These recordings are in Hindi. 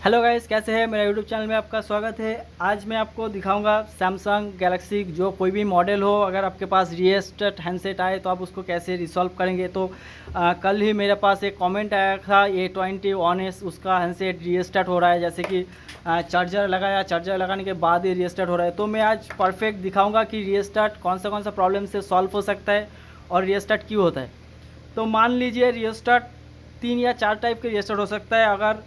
हेलो गाइस, कैसे हैं? मेरा यूट्यूब चैनल में आपका स्वागत है। आज मैं आपको दिखाऊंगा सैमसंग गैलेक्सी जो कोई भी मॉडल हो, अगर आपके पास रीस्टार्ट हैंडसेट आए तो आप उसको कैसे रिसॉल्व करेंगे। तो कल ही मेरे पास एक कमेंट आया था, A20 ऑनएस उसका हैंडसेट रीस्टार्ट हो रहा है, जैसे कि चार्जर लगाया, चार्जर लगाने के बाद ही रीस्टार्ट हो रहा है। तो मैं आज परफेक्ट दिखाऊँगा कि रीस्टार्ट कौन सा प्रॉब्लम से सॉल्व हो सकता है और रीस्टार्ट क्यों होता है। तो मान लीजिए रीस्टार्ट 3 या 4 टाइप के रीस्टार्ट हो सकता है। अगर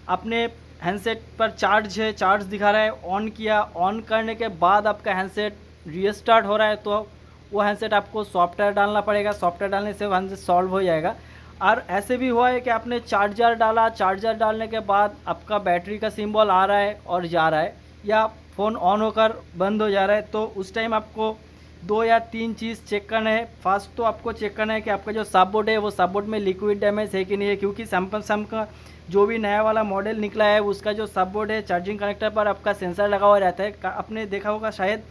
आपने हैंडसेट पर चार्ज है, चार्ज दिखा रहा है, ऑन किया, ऑन करने के बाद आपका हैंडसेट रीस्टार्ट हो रहा है, तो वो हैंडसेट आपको सॉफ्टवेयर डालना पड़ेगा। सॉफ्टवेयर डालने से वो हैंडसेट सॉल्व हो जाएगा। और ऐसे भी हुआ है कि आपने चार्जर डाला, चार्जर डालने के बाद आपका बैटरी का सिंबल आ रहा है और जा रहा है, या फ़ोन ऑन होकर बंद हो जा रहा है। तो उस टाइम आपको 2 या 3 चीज़ चेक करना है। फर्स्ट तो आपको चेक करना है कि आपका जो सबबोर्ड है वो सबबोर्ड में लिक्विड डैमेज है कि नहीं है, क्योंकि सैमसंग का जो भी नया वाला मॉडल निकला है उसका जो सबबोर्ड है, चार्जिंग कनेक्टर पर आपका सेंसर लगा हुआ रहता है। आपने देखा होगा शायद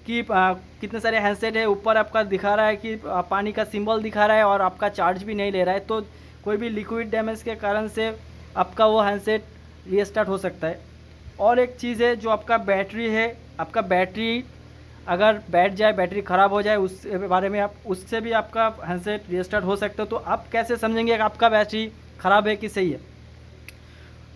कि कितने सारे हैंडसेट है, ऊपर आपका दिखा रहा है कि पानी का सिंबल दिखा रहा है और आपका चार्ज भी नहीं ले रहा है। तो कोई भी लिक्विड डैमेज के कारण से आपका वो हैंडसेट रीस्टार्ट हो सकता है। और एक चीज़ है, जो आपका बैटरी है, आपका बैटरी अगर बैठ जाए, बैटरी ख़राब हो जाए, उस बारे में आप उससे भी आपका हैंडसेट रीस्टार्ट हो सकता है। तो आप कैसे समझेंगे कि आपका बैटरी ख़राब है कि सही है?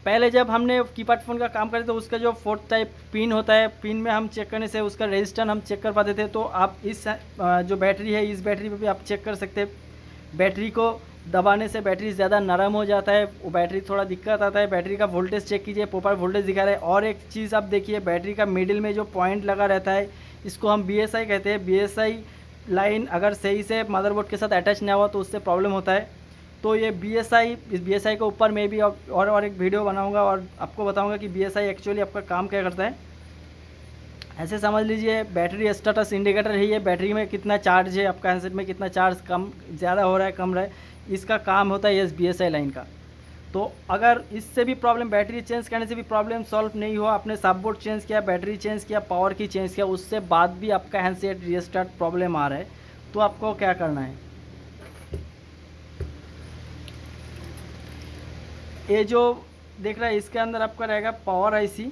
पहले जब हमने कीपैड फ़ोन का काम करते तो उसका जो फोर्थ टाइप पिन होता है, पिन में हम चेक करने से उसका रेजिस्टेंस हम चेक कर पाते थे। तो आप इस जो बैटरी है, इस बैटरी पे भी आप चेक कर सकते हैं। बैटरी को दबाने से बैटरी ज़्यादा नरम हो जाता है, वो बैटरी थोड़ा दिक्कत आता है। बैटरी का वोल्टेज चेक कीजिए, प्रॉपर वोल्टेज दिखा रहा है। और एक चीज़ आप देखिए, बैटरी का मिडिल में जो पॉइंट लगा रहता है, इसको हम BSI कहते हैं। BSI लाइन अगर सही से मदरबोर्ड के साथ अटैच नहीं हुआ तो उससे प्रॉब्लम होता है। तो ये इस BSI के ऊपर मैं भी और एक वीडियो बनाऊंगा और आपको बताऊंगा कि BSI एक्चुअली आपका काम क्या करता है। ऐसे समझ लीजिए, बैटरी स्टेटस इंडिकेटर है ये, बैटरी में कितना चार्ज है, आपका हैंडसेट में कितना चार्ज कम ज़्यादा हो रहा है, कम रहा है, इसका काम होता है इस BSI लाइन का। तो अगर इससे भी प्रॉब्लम, बैटरी चेंज करने से भी प्रॉब्लम सॉल्व नहीं हुआ, आपने सबबोर्ड चेंज किया, बैटरी चेंज किया, पावर की चेंज किया, उससे बाद भी आपका हैंडसेट रीस्टार्ट प्रॉब्लम आ रहा है, तो आपको क्या करना है? ये जो देख रहा है, इसके अंदर आपका रहेगा पावर IC।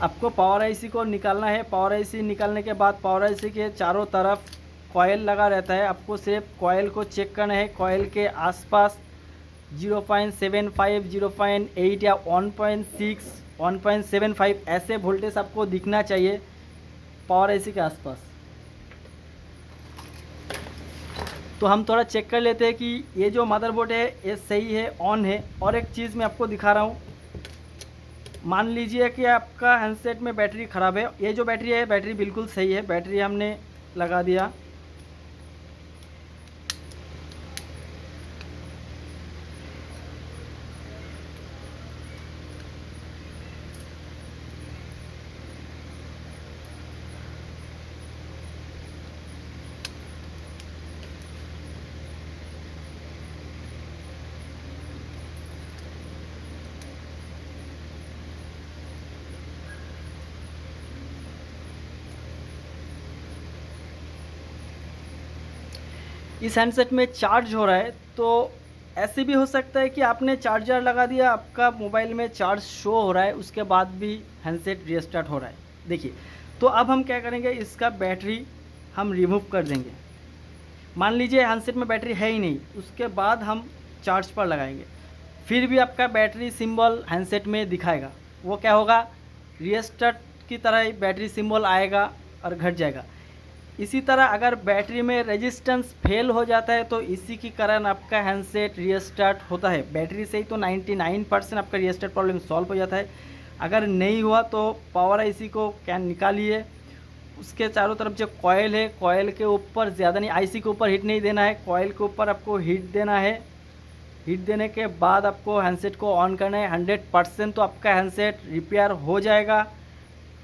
आपको पावर IC को निकालना है। पावर IC निकालने के बाद पावर IC के चारों तरफ कॉयल लगा रहता है, आपको सिर्फ कॉयल को चेक करना है। कॉयल के आसपास 0.75, 0.8 या 1.6, 1.75 ऐसे वोल्टेज आपको दिखना चाहिए पावर IC के आसपास। तो हम थोड़ा चेक कर लेते हैं कि ये जो मदरबोर्ड है ये सही है, ऑन है। और एक चीज़ मैं आपको दिखा रहा हूँ, मान लीजिए कि आपका हैंडसेट में बैटरी ख़राब है। ये जो बैटरी है, बैटरी बिल्कुल सही है, बैटरी हमने लगा दिया। इस हैंडसेट में चार्ज हो रहा है। तो ऐसे भी हो सकता है कि आपने चार्जर लगा दिया, आपका मोबाइल में चार्ज शो हो रहा है, उसके बाद भी हैंडसेट रीस्टार्ट हो रहा है। देखिए, तो अब हम क्या करेंगे, इसका बैटरी हम रिमूव कर देंगे। मान लीजिए हैंडसेट में बैटरी है ही नहीं, उसके बाद हम चार्ज पर लगाएंगे, फिर भी आपका बैटरी सिंबल हैंडसेट में दिखाएगा। वो क्या होगा, रीस्टार्ट की तरह ही बैटरी सिंबल आएगा और घट जाएगा। इसी तरह अगर बैटरी में रेजिस्टेंस फेल हो जाता है तो इसी के कारण आपका हैंडसेट रीस्टार्ट होता है। बैटरी से ही तो 99% आपका रीस्टार्ट प्रॉब्लम सॉल्व हो जाता है। अगर नहीं हुआ तो पावर IC को क्या निकालिए, उसके चारों तरफ जो कॉयल है, कॉयल के ऊपर ज़्यादा नहीं, IC के ऊपर हीट नहीं देना है, कॉयल के ऊपर आपको हीट देना है। हीट देने के बाद आपको हैंडसेट को ऑन करना है। 100% तो आपका हैंडसेट रिपेयर हो जाएगा।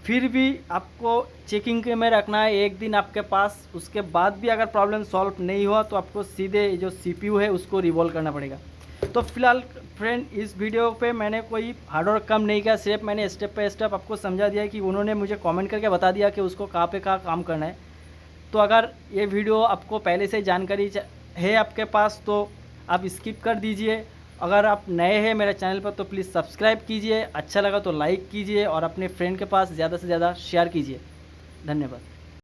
फिर भी आपको चेकिंग के में रखना है एक दिन आपके पास। उसके बाद भी अगर प्रॉब्लम सॉल्व नहीं हुआ तो आपको सीधे जो CPU है उसको रिवॉल्व करना पड़ेगा। तो फिलहाल फ्रेंड, इस वीडियो पे मैंने कोई हार्डवर्क कम नहीं किया, सिर्फ मैंने स्टेप बाय स्टेप आपको समझा दिया कि उन्होंने मुझे कमेंट करके बता दिया कि उसको कहाँ पे कहाँ काम करना है। तो अगर ये वीडियो आपको पहले से जानकारी है आपके पास तो आप स्किप कर दीजिए अगर आप नए हैं मेरे चैनल पर तो प्लीज़ सब्सक्राइब कीजिए, अच्छा लगा तो लाइक कीजिए और अपने फ्रेंड के पास ज़्यादा से ज़्यादा शेयर कीजिए। धन्यवाद।